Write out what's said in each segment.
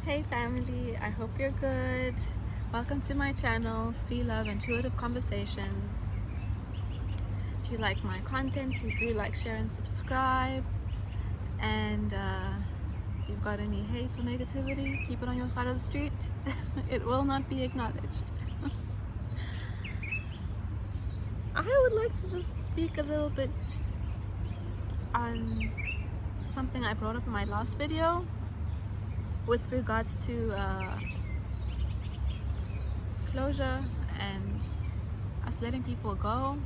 Hey family, I hope you're good. Welcome to my channel, Phie.Love Intuitive Conversations. If you like my content, please do like, share, and subscribe. And if you've got any hate or negativity, keep it on your side of the street. It will not be acknowledged. I would like to just speak a little bit on something I brought up in my last video with regards to closure and us letting people go,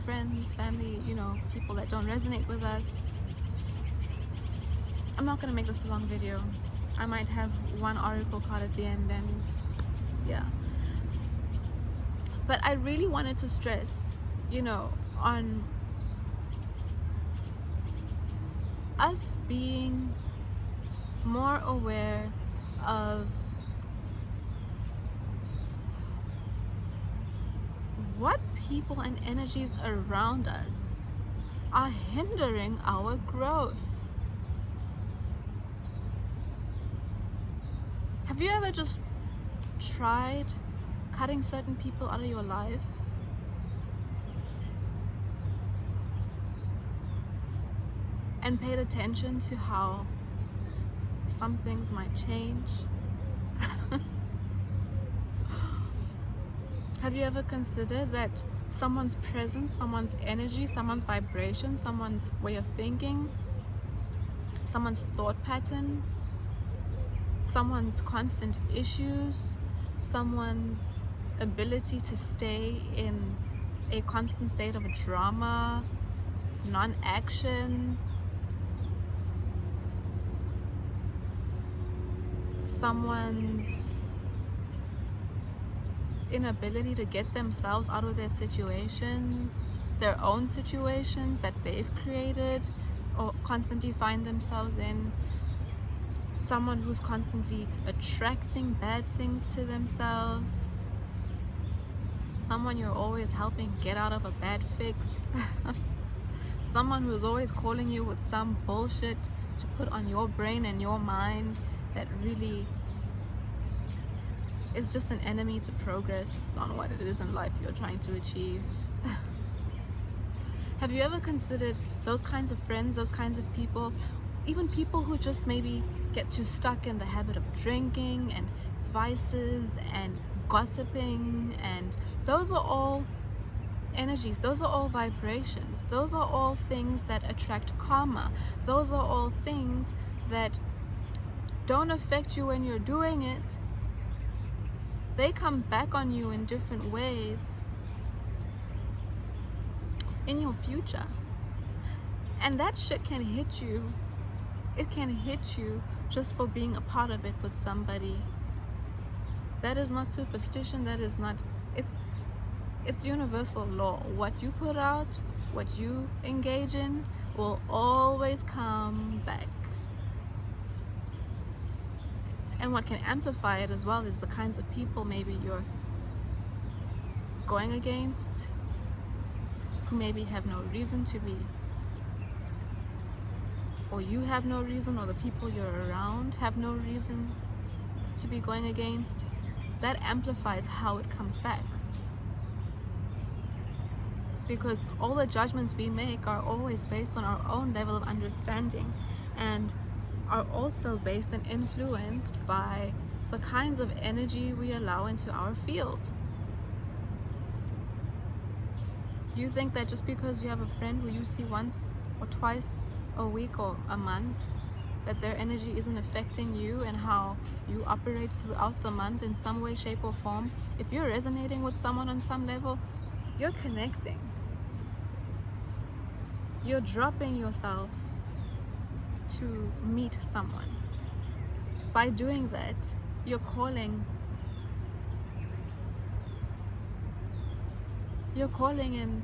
friends, family, people that don't resonate with us. I'm not gonna make this a long video. I might have one oracle card at the end, and yeah, but I really wanted to stress on us being more aware of what people and energies around us are hindering our growth. Have you ever just tried cutting certain people out of your life? And paid attention to how some things might change? Have you ever considered that someone's presence, someone's energy, someone's vibration, someone's way of thinking, someone's thought pattern, someone's constant issues, someone's ability to stay in a constant state of drama, non-action, someone's inability to get themselves out of their situations, their own situations that they've created or constantly find themselves in, someone who's constantly attracting bad things to themselves, someone you're always helping get out of a bad fix, someone who's always calling you with some bullshit to put on your brain and your mind that really is just an enemy to progress on what it is in life you're trying to achieve. Have you ever considered those kinds of friends, those kinds of people, even people who just maybe get too stuck in the habit of drinking and vices and gossiping? And those are all energies, those are all vibrations, those are all things that attract karma, those are all things that don't affect you when you're doing it. They come back on you in different ways in your future, and that shit can hit you. It can hit you just for being a part of it with somebody. That is not superstition. That is not, it's universal law. What you put out, what you engage in, will always come back. And what can amplify it as well is the kinds of people maybe you're going against, who maybe have no reason to be, or you have no reason, or the people you're around have no reason to be going against. That amplifies how it comes back. Because all the judgments we make are always based on our own level of understanding, and are also based and influenced by the kinds of energy we allow into our field. You think that just because you have a friend who you see once or twice a week or a month, that their energy isn't affecting you and how you operate throughout the month in some way, shape, or form? If you're resonating with someone on some level, you're connecting. You're dropping yourself to meet someone. By doing that, you're calling and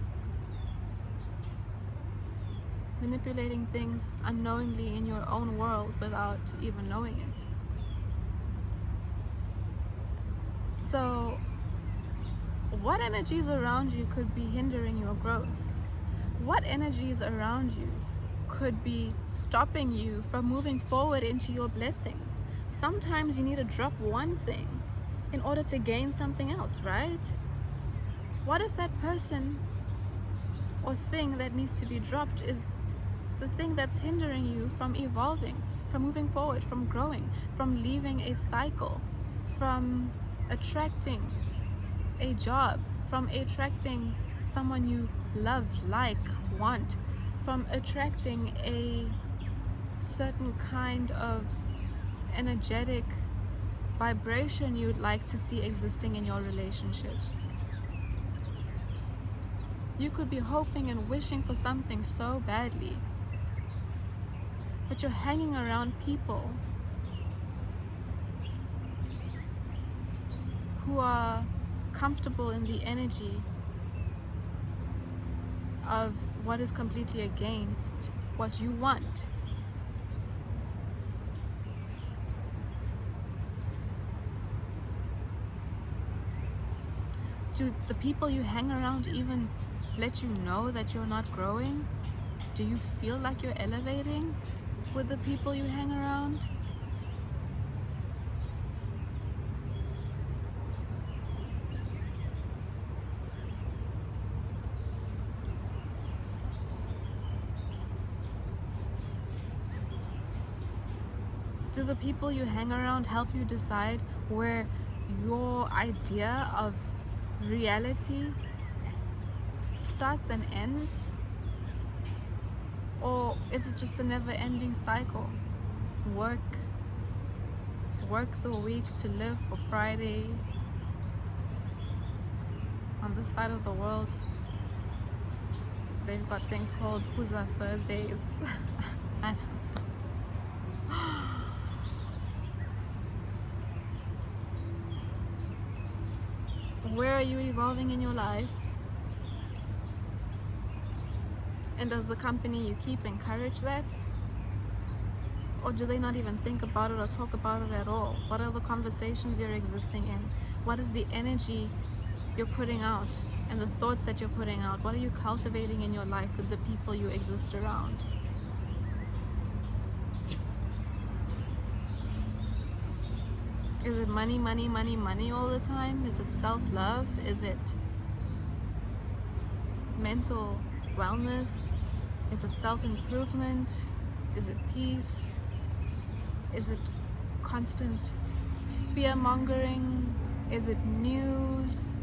manipulating things unknowingly in your own world without even knowing it. So what energies around you could be hindering your growth? What energies around you could be stopping you from moving forward into your blessings? sometimes you need to drop one thing in order to gain something else, right? What if that person or thing that needs to be dropped is the thing that's hindering you from evolving, from moving forward, from growing, from leaving a cycle, from attracting a job, from attracting someone you love, like, want, from attracting a certain kind of energetic vibration you'd like to see existing in your relationships. You could be hoping and wishing for something so badly, but you're hanging around people who are comfortable in the energy of what is completely against what you want. Do the people you hang around even let you know that you're not growing? Do you feel like you're elevating with the people you hang around? Do the people you hang around help you decide where your idea of reality starts and ends? Or is it just a never-ending cycle? Work the week to live for Friday. On this side of the world, they've got things called Puza Thursdays. I don't know. Where are you evolving in your life? And does the company you keep encourage that? Or do they not even think about it or talk about it at all? What are the conversations you're existing in? What is the energy you're putting out and the thoughts that you're putting out? What are you cultivating in your life with the people you exist around? Is it money, money, money, money all the time? Is it self-love? Is it mental wellness? Is it self-improvement? Is it peace? Is it constant fear-mongering? Is it news?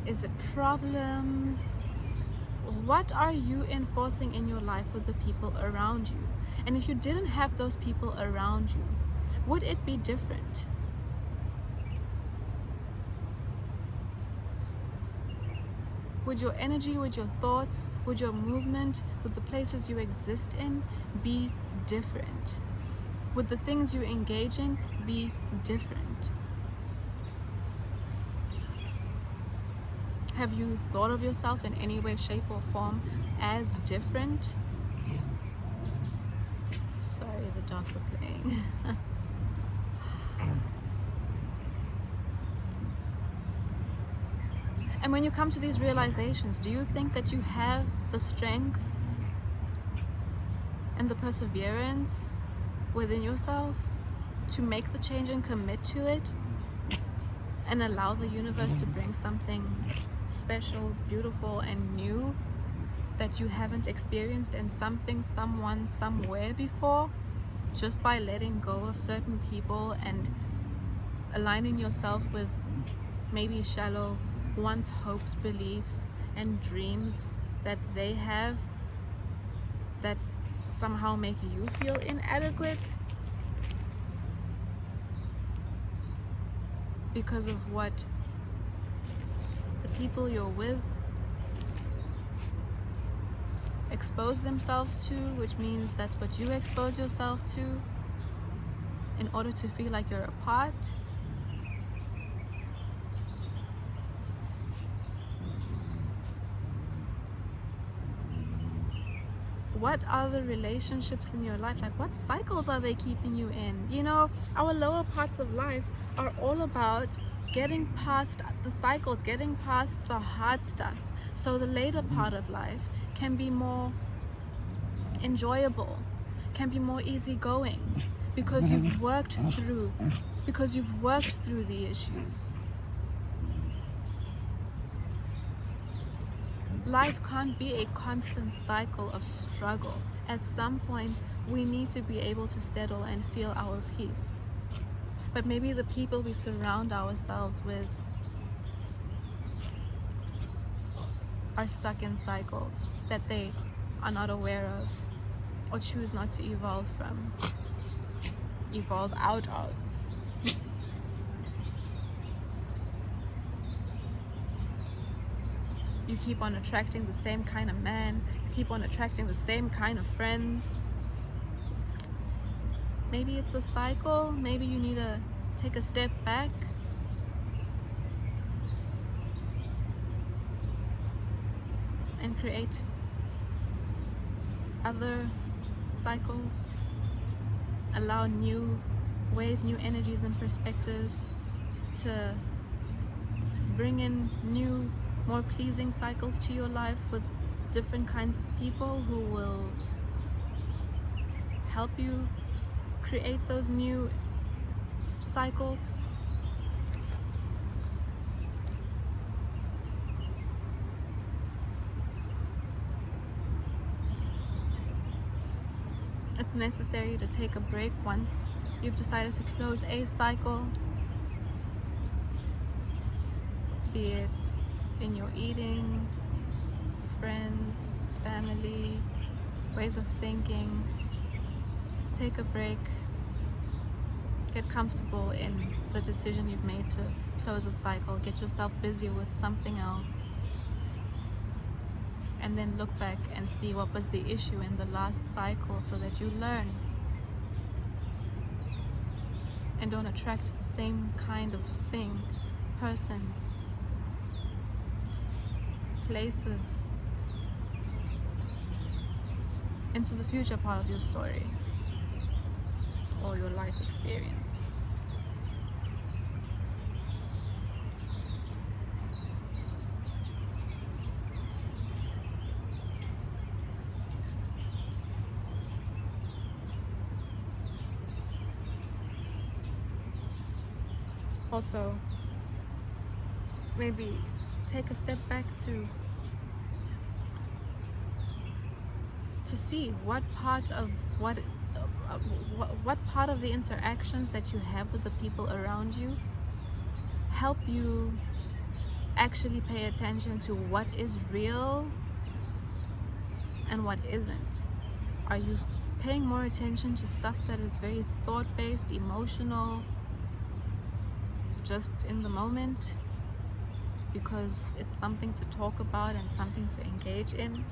Is it problems? What are you enforcing in your life with the people around you? And if you didn't have those people around you, would it be different? Would your energy, would your thoughts, would your movement, would the places you exist in be different? Would the things you engage in be different? Have you thought of yourself in any way, shape, or form as different? Sorry, the dogs are playing. And when you come to these realizations, do you think that you have the strength and the perseverance within yourself to make the change and commit to it and allow the universe to bring something special, beautiful, and new that you haven't experienced in something, someone, somewhere before, just by letting go of certain people and aligning yourself with maybe shallow one's hopes, beliefs, and dreams that they have that somehow make you feel inadequate because of what the people you're with expose themselves to, which means that's what you expose yourself to in order to feel like you're a part. What are the relationships in your life? Like, what cycles are they keeping you in? You know, our lower parts of life are all about getting past the cycles, getting past the hard stuff, so the later part of life can be more enjoyable, can be more easygoing, because you've worked through the issues. Life can't be a constant cycle of struggle. At some point, we need to be able to settle and feel our peace. But maybe the people we surround ourselves with are stuck in cycles that they are not aware of or choose not to evolve out of. You keep on attracting the same kind of man, you keep on attracting the same kind of friends. Maybe it's a cycle, maybe you need to take a step back and create other cycles, allow new ways, new energies and perspectives to bring in new, more pleasing cycles to your life with different kinds of people who will help you create those new cycles. It's necessary to take a break once you've decided to close a cycle, be it in your eating, friends, family, ways of thinking. Take a break, get comfortable in the decision you've made to close a cycle, get yourself busy with something else, and then look back and see what was the issue in the last cycle so that you learn and don't attract the same kind of thing, person, places into the future part of your story or your life experience. Also, maybe take a step back to see what part of what part of the interactions that you have with the people around you help you actually pay attention to what is real and what isn't. Are you paying more attention to stuff that is very thought-based, emotional, just in the moment because it's something to talk about and something to engage in?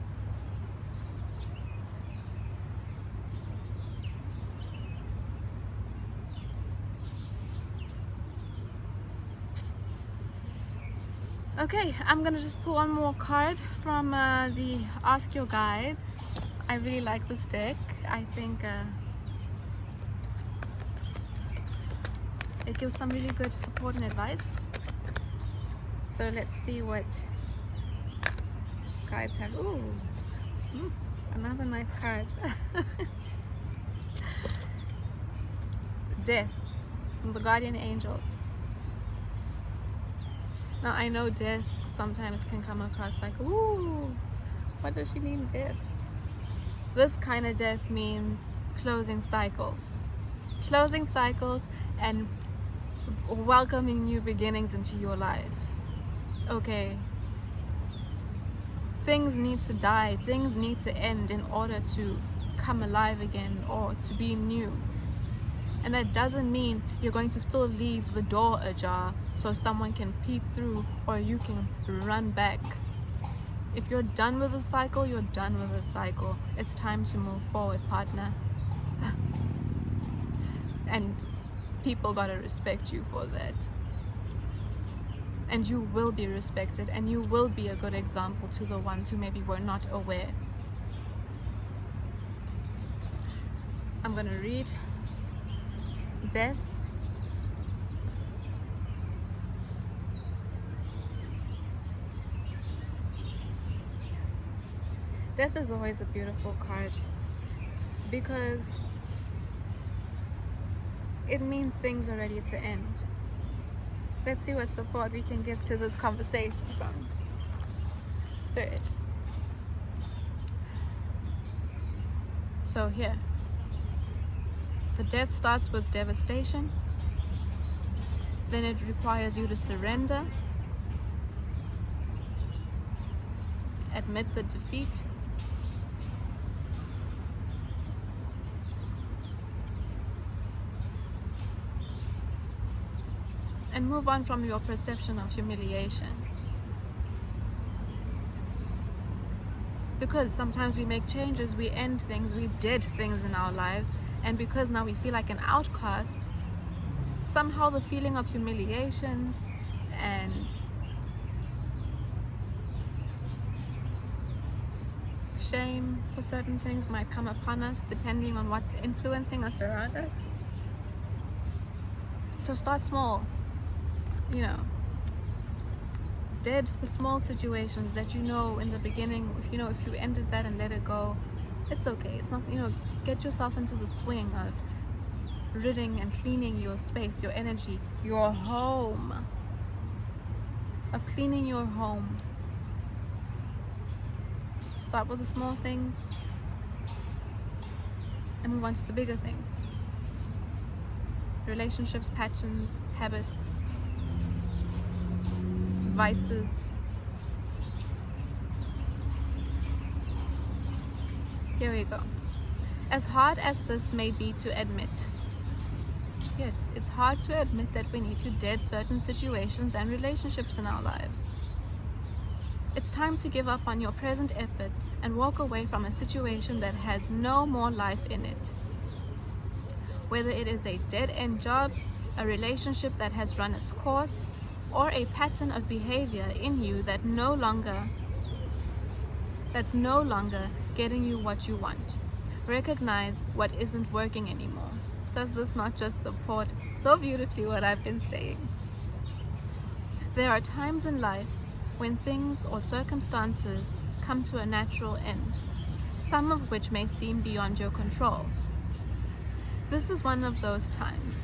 Okay, I'm gonna just pull one more card from the Ask Your Guides. I really like this deck. I think it gives some really good support and advice. So let's see what guides have. Ooh, another nice card. Death from the Guardian Angels. Now I know death sometimes can come across like, ooh, what does she mean death? This kind of death means closing cycles. Closing cycles and welcoming new beginnings into your life. Okay, things need to die, things need to end in order to come alive again or to be new. And that doesn't mean you're going to still leave the door ajar so someone can peep through or you can run back. If you're done with the cycle, you're done with the cycle. It's time to move forward, partner. And people gotta respect you for that. And you will be respected, and you will be a good example to the ones who maybe were not aware. I'm gonna read Death. Death is always a beautiful card because it means things are ready to end. Let's see what support we can give to this conversation from Spirit. So here, the death starts with devastation. Then it requires you to surrender, admit the defeat, and move on from your perception of humiliation. Because sometimes we make changes, we end things, we did things in our lives, and because now we feel like an outcast, somehow the feeling of humiliation and shame for certain things might come upon us depending on what's influencing us around us. So start small, dead the small situations that in the beginning, if you ended that and let it go, it's okay. It's not, get yourself into the swing of ridding and cleaning your space, your energy, your home, of cleaning your home. Start with the small things and move on to the bigger things. Relationships, patterns, habits, vices. Here we go. As hard as this may be to admit, yes, it's hard to admit that we need to dead certain situations and relationships in our lives. It's time to give up on your present efforts and walk away from a situation that has no more life in it. Whether it is a dead-end job, a relationship that has run its course, or a pattern of behavior in you that's no longer getting you what you want. Recognize what isn't working anymore. Does this not just support so beautifully what I've been saying? There are times in life when things or circumstances come to a natural end, some of which may seem beyond your control. This is one of those times.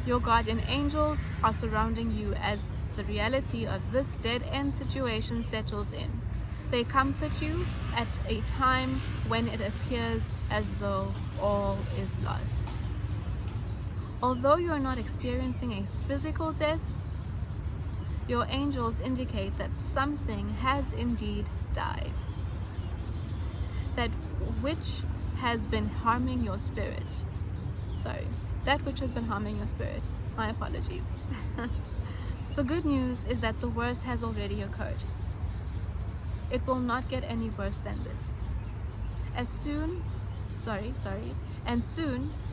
Your guardian angels are surrounding you as the reality of this dead-end situation settles in. They comfort you at a time when it appears as though all is lost. Although you are not experiencing a physical death, your angels indicate that something has indeed died, that which has been harming your spirit. My apologies. The good news is that the worst has already occurred. It will not get any worse than this. And soon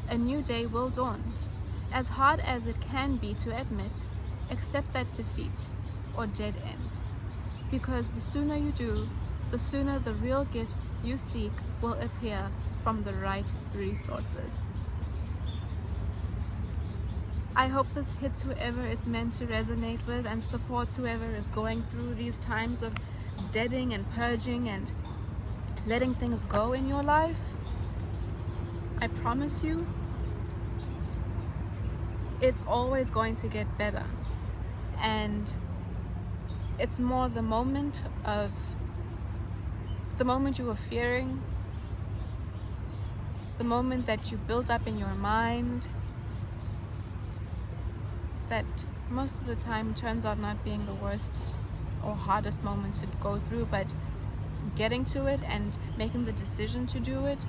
a new day will dawn. As hard as it can be to admit, accept that defeat or dead end. Because the sooner you do, the sooner the real gifts you seek will appear from the right resources. I hope this hits whoever it's meant to resonate with and supports whoever is going through these times of deading and purging and letting things go in your life. I promise you, it's always going to get better. And it's more the moment you were fearing, the moment that you built up in your mind, that most of the time turns out not being the worst or hardest moments to go through, but getting to it and making the decision to do it,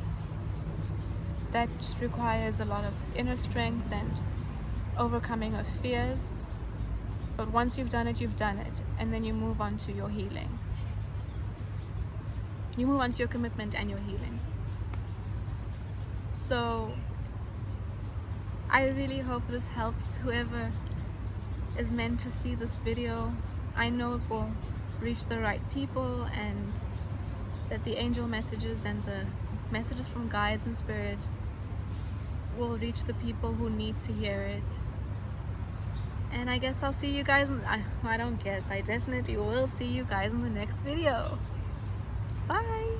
that requires a lot of inner strength and overcoming of fears. But once you've done it, and then you move on to your healing. You move on to your commitment and your healing. So I really hope this helps whoever is meant to see this video. I know it will reach the right people, and that the angel messages and the messages from guides and spirit will reach the people who need to hear it. And I guess I'll see you guys I definitely will see you guys in the next video. Bye.